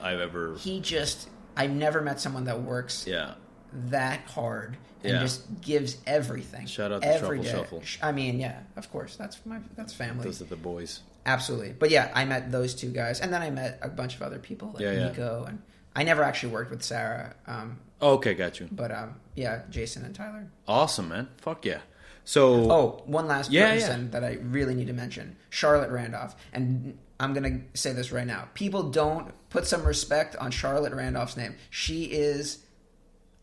I've ever... I've never met someone that works that hard and just gives everything. Shout out to Truffle day. Shuffle. I mean, yeah, of course. That's family. Those are the boys. Absolutely. But yeah, I met those two guys. And then I met a bunch of other people like Nico. And I never actually worked with Sarah. Okay, got you. But yeah, Jason and Tyler. Awesome, man. Fuck yeah. So... one last person that I really need to mention. Charlotte Randolph. And I'm going to say this right now. People don't put some respect on Charlotte Randolph's name. She is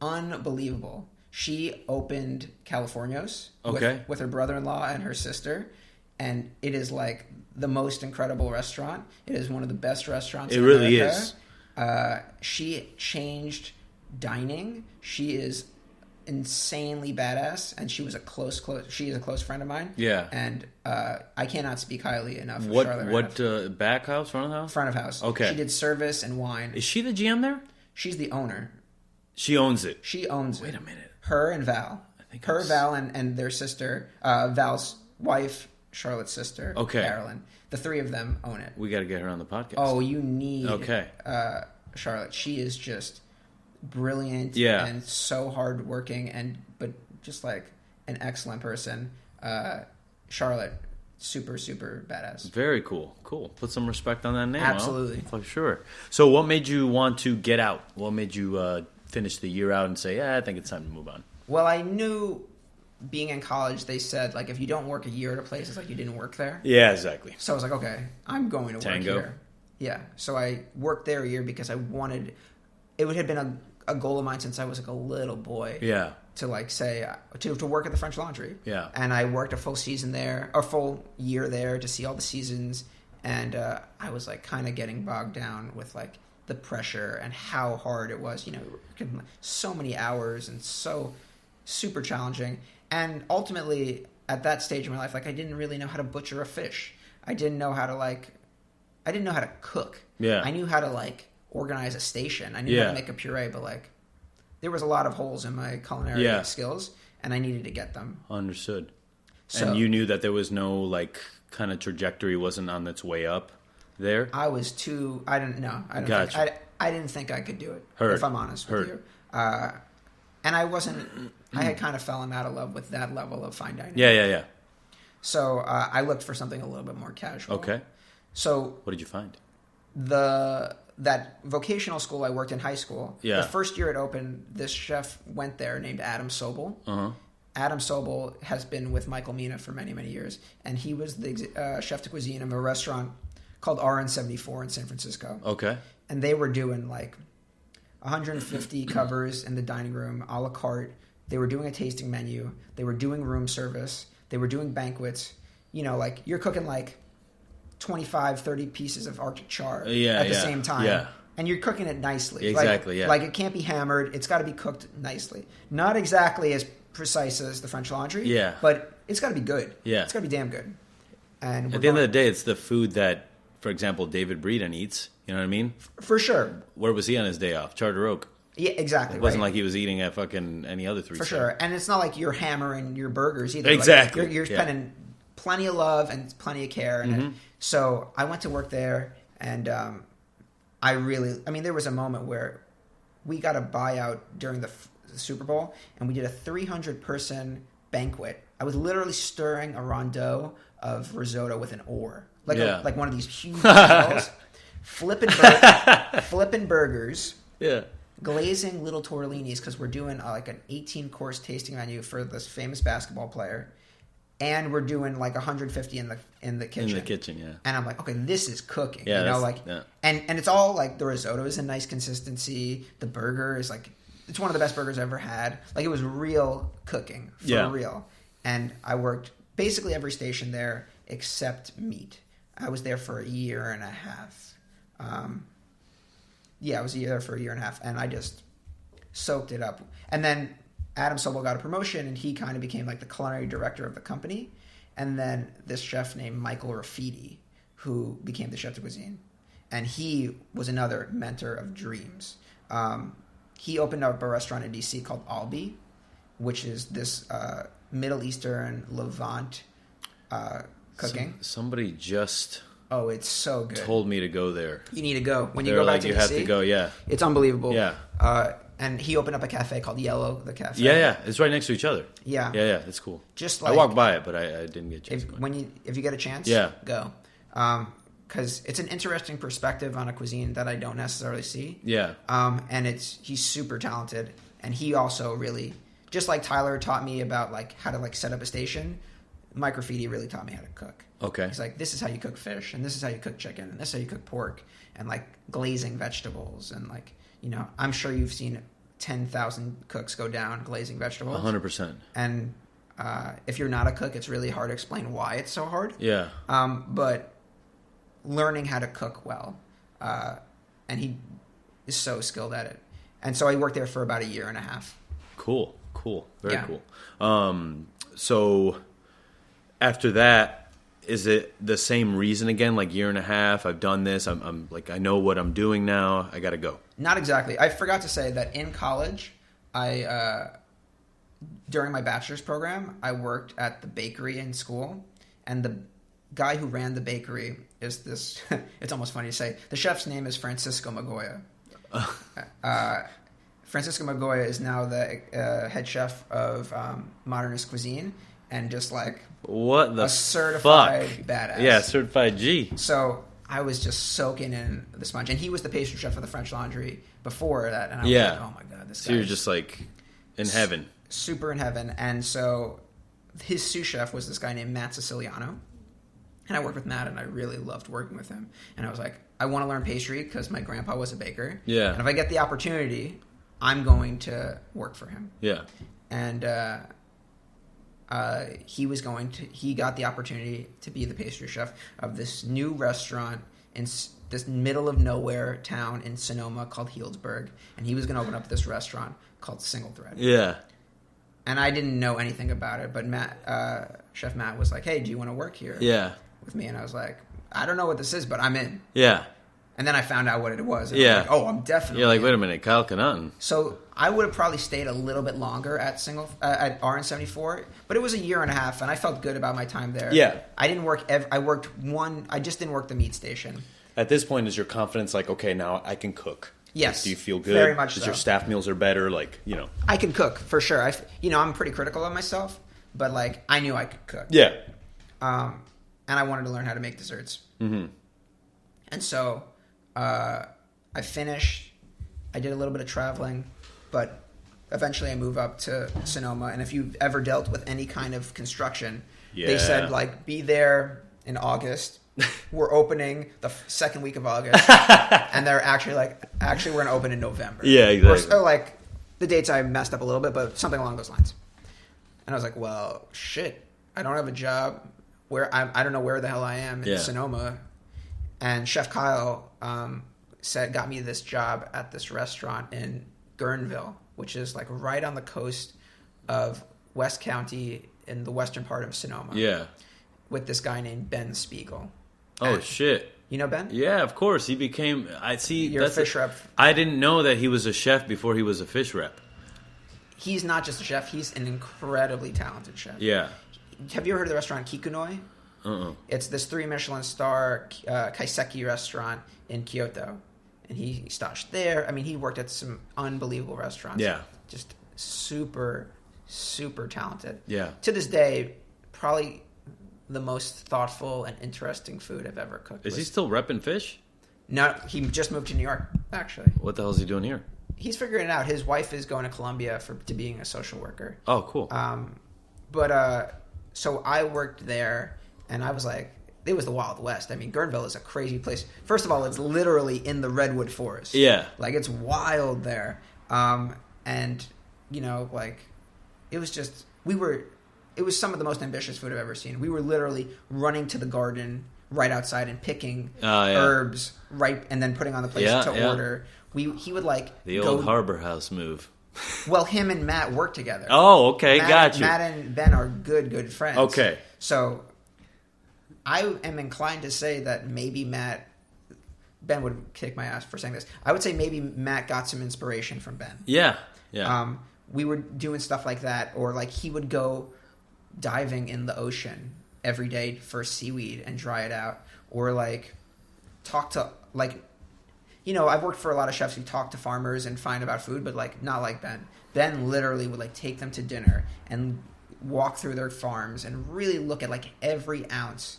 unbelievable. She opened Californios with her brother-in-law and her sister. And it is like the most incredible restaurant. It is one of the best restaurants in America. It really is. She changed dining. She is insanely badass, and she is a close friend of mine. Yeah. And I cannot speak highly enough of Charlotte. What back house, front of house? Front of house. Okay. She did service and wine. Is she the GM there? She's the owner. She owns it. She owns it. Wait a minute. Her and Val. Val and their sister, Val's wife, Charlotte's sister, Carolyn. The three of them own it. We got to get her on the podcast. Oh, you need Charlotte. She is just brilliant and so hardworking, but just like an excellent person. Charlotte, super, super badass. Very cool. Put some respect on that name. Absolutely. For sure. So what made you want to get out? What made you finish the year out and say, I think it's time to move on? Well, I knew being in college, they said, like, if you don't work a year at a place, it's like you didn't work there. Yeah, exactly. So I was like, okay, I'm going to work here. Yeah. So I worked there a year because I wanted... It had been a goal of mine since I was like a little boy. Yeah. To like say... To work at the French Laundry. Yeah. And I worked a full year there to see all the seasons. And I was like kind of getting bogged down with like the pressure and how hard it was. You know, so many hours and so super challenging. And ultimately, at that stage of my life, like I didn't really know how to butcher a fish. I didn't know how to cook. Yeah. I knew how to like organize a station. I knew how to make a puree, but like there was a lot of holes in my culinary skills, and I needed to get them. Understood. So, and you knew that there was no like kind of trajectory wasn't on its way up there? I didn't think I could do it, if I'm honest with you. And I wasn't... I had kind of fallen out of love with that level of fine dining. Yeah. So I looked for something a little bit more casual. Okay. So... What did you find? That vocational school I worked in high school, the first year it opened, this chef went there named Adam Sobel. Uh-huh. Adam Sobel has been with Michael Mina for many, many years, and he was the chef de cuisine of a restaurant called RN74 in San Francisco. Okay. And they were doing like 150 covers in the dining room, a la carte. They were doing a tasting menu. They were doing room service. They were doing banquets. You know, like you're cooking like 25, 30 pieces of Arctic char at the same time. Yeah. And you're cooking it nicely. Exactly, Like it can't be hammered. It's got to be cooked nicely. Not exactly as precise as the French Laundry, but it's got to be good. Yeah. It's got to be damn good. And at the end of the day, it's the food that, for example, David Breeden eats. You know what I mean? For sure. Where was he on his day off? Charter Oak. Yeah, exactly. It wasn't like he was eating at fucking any other three. For sure. And it's not like you're hammering your burgers either. Exactly. Like you're spending plenty of love and plenty of care in it. So I went to work there, and there was a moment where we got a buyout during the Super Bowl, and we did a 300-person banquet. I was literally stirring a rondeau of risotto with an oar. Like one of these huge bottles. Flipping burgers. Yeah. Glazing little tortellinis because we're doing like an 18-course tasting menu for this famous basketball player, and we're doing like 150 in the kitchen. In the kitchen, yeah. And I'm like, okay, this is cooking. Yeah, and it's all like the risotto is a nice consistency. The burger is like it's one of the best burgers I've ever had. Like it was real cooking for real. And I worked basically every station there except meat. I was there for a year and a half. I was there for a year and a half, and I just soaked it up. And then Adam Sobel got a promotion, and he kind of became like the culinary director of the company. And then this chef named Michael Rafidi, who became the chef de cuisine, and he was another mentor of dreams. He opened up a restaurant in DC called Albi, which is this Middle Eastern Levant cooking. Somebody just Oh, it's so good. Told me to go there. You need to go. When you go back to DC, you have to go, yeah. It's unbelievable. Yeah. And he opened up a cafe called Yellow, the cafe. Yeah. It's right next to each other. Yeah. Yeah, it's cool. Just like, I walked by it, but I didn't get a chance. If you get a chance, go. Because it's an interesting perspective on a cuisine that I don't necessarily see. Yeah. And he's super talented. And he also really, just like Tyler taught me about like how to like set up a station, Mike Graffiti really taught me how to cook. Okay. He's like, this is how you cook fish, and this is how you cook chicken, and this is how you cook pork, and like glazing vegetables, and like, you know, I'm sure you've seen 10,000 cooks go down glazing vegetables. 100%. And if you're not a cook, it's really hard to explain why it's so hard. Yeah. But learning how to cook well, and he is so skilled at it. And so I worked there for about a year and a half. Cool. Very cool. So after that, is it the same reason again? Like year and a half, I've done this. I'm like, I know what I'm doing now. I got to go. Not exactly. I forgot to say that in college, during my bachelor's program, I worked at the bakery in school, and the guy who ran the bakery is this. It's almost funny to say. The chef's name is Francisco Magoya. Francisco Magoya is now the head chef of Modernist Cuisine, and just like what the a certified badass. Yeah, certified G. So I was just soaking in the sponge, and he was the pastry chef of the French Laundry before that, and I was like, oh my god, this guy. So you're just like in heaven. Super in heaven. And so his sous chef was this guy named Matt Siciliano. And I worked with Matt, and I really loved working with him. And I was like, I want to learn pastry because my grandpa was a baker. Yeah. And if I get the opportunity, I'm going to work for him. Yeah. And he got the opportunity to be the pastry chef of this new restaurant in this middle of nowhere town in Sonoma called Healdsburg. And he was going to open up this restaurant called Single Thread. Yeah. And I didn't know anything about it, but Chef Matt was like, hey, do you want to work here? Yeah. With me? And I was like, I don't know what this is, but I'm in. Yeah. And then I found out what it was. And yeah. I was like, oh, I'm definitely You're like, in. wait a minute, Kyle Connaughton. So I would have probably stayed a little bit longer at RN74, but it was a year and a half, and I felt good about my time there. Yeah. I didn't work. I just didn't work the meat station. At this point, is your confidence like, okay, now I can cook? Yes. Like, do you feel good? Very much so. Your staff meals are better? Like, I can cook, for sure. I'm pretty critical of myself, but like, I knew I could cook. Yeah. And I wanted to learn how to make desserts. Mm-hmm. And so I finished. I did a little bit of traveling, but eventually I moved up to Sonoma. And if you've ever dealt with any kind of construction, they said, like, be there in August. We're opening the second week of August. And they're actually we're going to open in November. Yeah, exactly. Or like, the dates I messed up a little bit, but something along those lines. And I was like, well, shit. I don't have a job. I don't know where the hell I am in Sonoma. And Chef Kyle got me this job at this restaurant in Guerneville, which is like right on the coast of West County in the western part of Sonoma. Yeah. With this guy named Ben Spiegel. Oh, shit. You know Ben? Yeah, of course. He became... You're a fish rep. I didn't know that he was a chef before he was a fish rep. He's not just a chef. He's an incredibly talented chef. Yeah. Have you ever heard of the restaurant Kikunoi? It's this 3 Michelin star kaiseki restaurant in Kyoto. And he stashed there. I mean, he worked at some unbelievable restaurants. Yeah. Just super, super talented. Yeah. To this day, probably the most thoughtful and interesting food I've ever cooked. Is he still repping fish? No, he just moved to New York, actually. What the hell is he doing here? He's figuring it out. His wife is going to Columbia to being a social worker. Oh, cool. So I worked there, and I was like, it was the Wild West. I mean, Guerneville is a crazy place. First of all, it's literally in the redwood forest. Yeah. Like, it's wild there. And, it was just, it was some of the most ambitious food I've ever seen. We were literally running to the garden right outside and picking herbs and then putting on the plate to order. He would the old Harbor House move. Well, him and Matt work together. Oh, okay, got you. Matt and Ben are good friends. Okay. So I am inclined to say that maybe Ben would kick my ass for saying this. I would say maybe Matt got some inspiration from Ben. Yeah. We were doing stuff like that, or like he would go diving in the ocean every day for seaweed and dry it out, or like talk to like, you know, I've worked for a lot of chefs who talk to farmers and find about food, but like not like Ben. Ben literally would like take them to dinner and walk through their farms and really look at like every ounce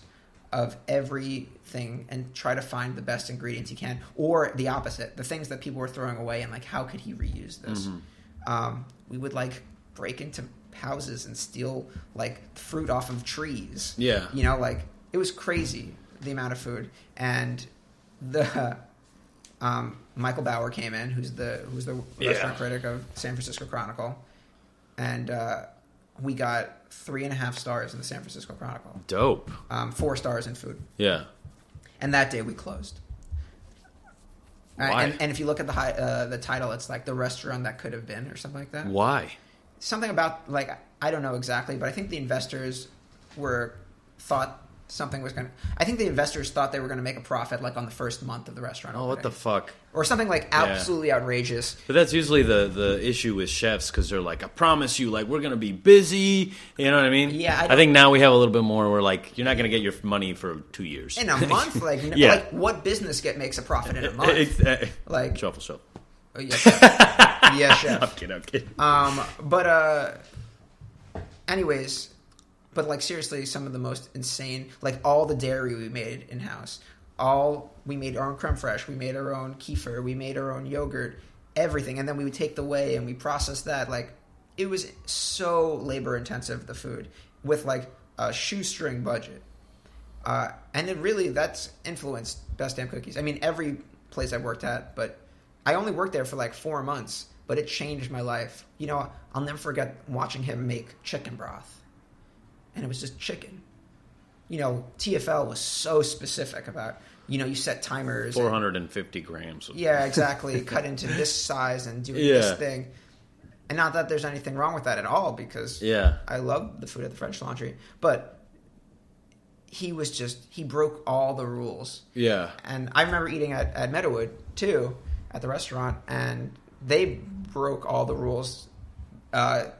of everything and try to find the best ingredients he can, or the opposite, the things that people were throwing away and like how could he reuse this. We would like break into houses and steal like fruit off of trees. Yeah, you know, like it was crazy the amount of food. And the Michael Bauer came in, who's the restaurant critic of San Francisco Chronicle, and we got 3.5 stars in the San Francisco Chronicle. Dope. 4 stars in food. Yeah. And that day we closed. Why? And if you look at the title, it's like the restaurant that could have been, or something like that. Why? Something about like I don't know exactly, but I think the investors thought something was going to... I think the investors thought they were going to make a profit like on the first month of the restaurant opening. What the fuck? Or something like absolutely outrageous. But that's usually the issue with chefs, because they're like, I promise you, like, we're going to be busy. You know what I mean? Yeah. I think now we have a little bit more where, like, you're not going to get your money for 2 years. In a month? Like, yeah. Like, what business makes a profit in a month? Like, Shuffle. Oh, yeah, chef. Yeah, chef. I'm kidding. Anyways... But, like, seriously, some of the most insane... Like, all the dairy we made in-house. We made our own creme fraiche. We made our own kefir. We made our own yogurt. Everything. And then we would take the whey and we processed that. Like, it was so labor-intensive, the food. With, like, a shoestring budget. And it really... That's influenced Best Damn Cookies. I mean, every place I worked at. But I only worked there for, like, 4 months. But it changed my life. You know, I'll never forget watching him make chicken broth. And it was just chicken. You know, TFL was so specific about, you know, you set timers. 450 grams. Yeah, exactly. Cut into this size and doing this thing. And not that there's anything wrong with that at all, because I love the food at the French Laundry. But he broke all the rules. Yeah. And I remember eating at Meadowood, too, at the restaurant, and they broke all the rules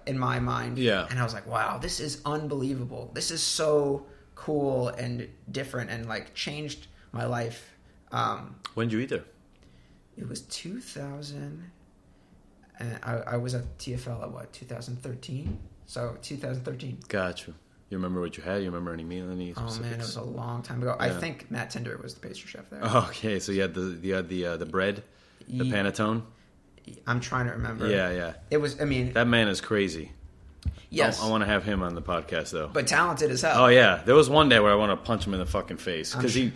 in my mind. Yeah. And I was like, wow, this is unbelievable. This is so cool and different and like changed my life. When did you eat there? It was 2000. And I was at TFL at 2013? So 2013. Gotcha. You remember what you had? You remember any meal? Any specifics? Oh man, it was a long time ago. Yeah. I think Matt Tinder was the pastry chef there. Oh, okay, so you had the bread, the panettone. I'm trying to remember. Yeah. It was, I mean... That man is crazy. Yes. I want to have him on the podcast, though. But talented as hell. Oh, yeah. There was one day where I want to punch him in the fucking face. Because he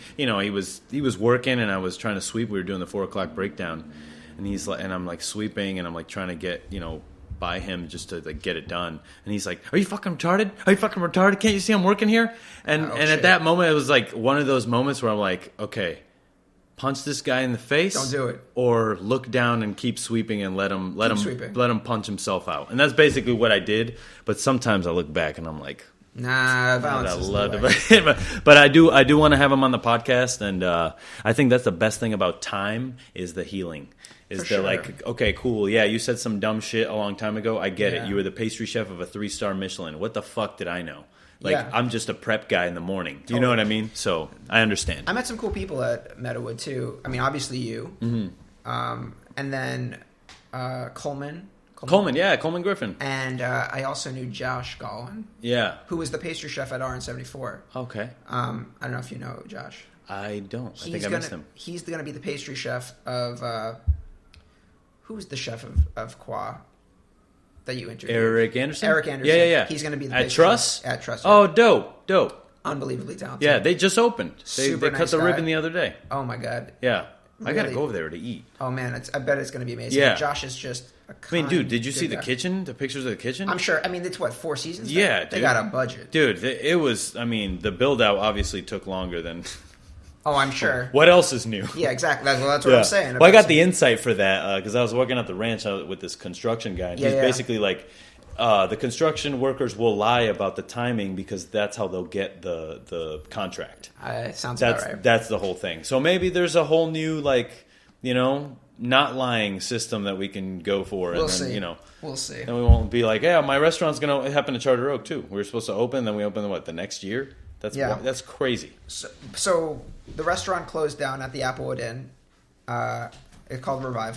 was working and I was trying to sweep. We were doing the 4 o'clock breakdown. And he's like, and I'm like sweeping and I'm like trying to get, you know, by him just to like get it done. And he's like, are you fucking retarded? Can't you see I'm working here? And at that moment, it was like one of those moments where I'm like, okay, punch this guy in the face. Don't do it. Or look down and keep sweeping and let him punch himself out. And that's basically what I did. But sometimes I look back and I'm like, nah, violence is the way. But I do want to have him on the podcast, and I think that's the best thing about time is the healing. Like, okay, cool, yeah, you said some dumb shit a long time ago. I get it. You were the pastry chef of a 3-star Michelin. What the fuck did I know? Like, I'm just a prep guy in the morning. Totally. You know what I mean? So, I understand. I met some cool people at Meadowood, too. I mean, obviously you. Mm-hmm. And then Coleman, Coleman Griffin. And I also knew Josh Gollin. Yeah. Who was the pastry chef at RN74. Okay. I don't know if you know Josh. I don't. I think I missed him. He's going to be the pastry chef of... who's the chef of Qua that you interviewed? Eric Anderson? Yeah. He's going to be the pastry chef. At Truss. Oh, dope. Unbelievably talented. Yeah, they just opened. They cut nice the ribbon the other day. Oh, my God. Yeah. Really? I got to go over there to eat. Oh, man. I bet it's going to be amazing. Yeah. Josh is just a dude, did you see the kitchen? The pictures of the kitchen? I'm sure. I mean, it's 4 seasons? Yeah, They got a budget. Dude, it was, the build-out obviously took longer than... Oh, I'm sure. What else is new? Yeah, exactly. That's what I'm saying. Well, I got the insight for that because I was working at the ranch with this construction guy. And he's basically like, the construction workers will lie about the timing because that's how they'll get the contract. Sounds about right. That's the whole thing. So maybe there's a whole new, not lying system that we can go for. We'll see. We'll see. And we won't be like, yeah, my restaurant's going to happen to Charter Oak, too. We were supposed to open, then we open, the next year? That's crazy. So the restaurant closed down at the Applewood Inn. It's called Revival.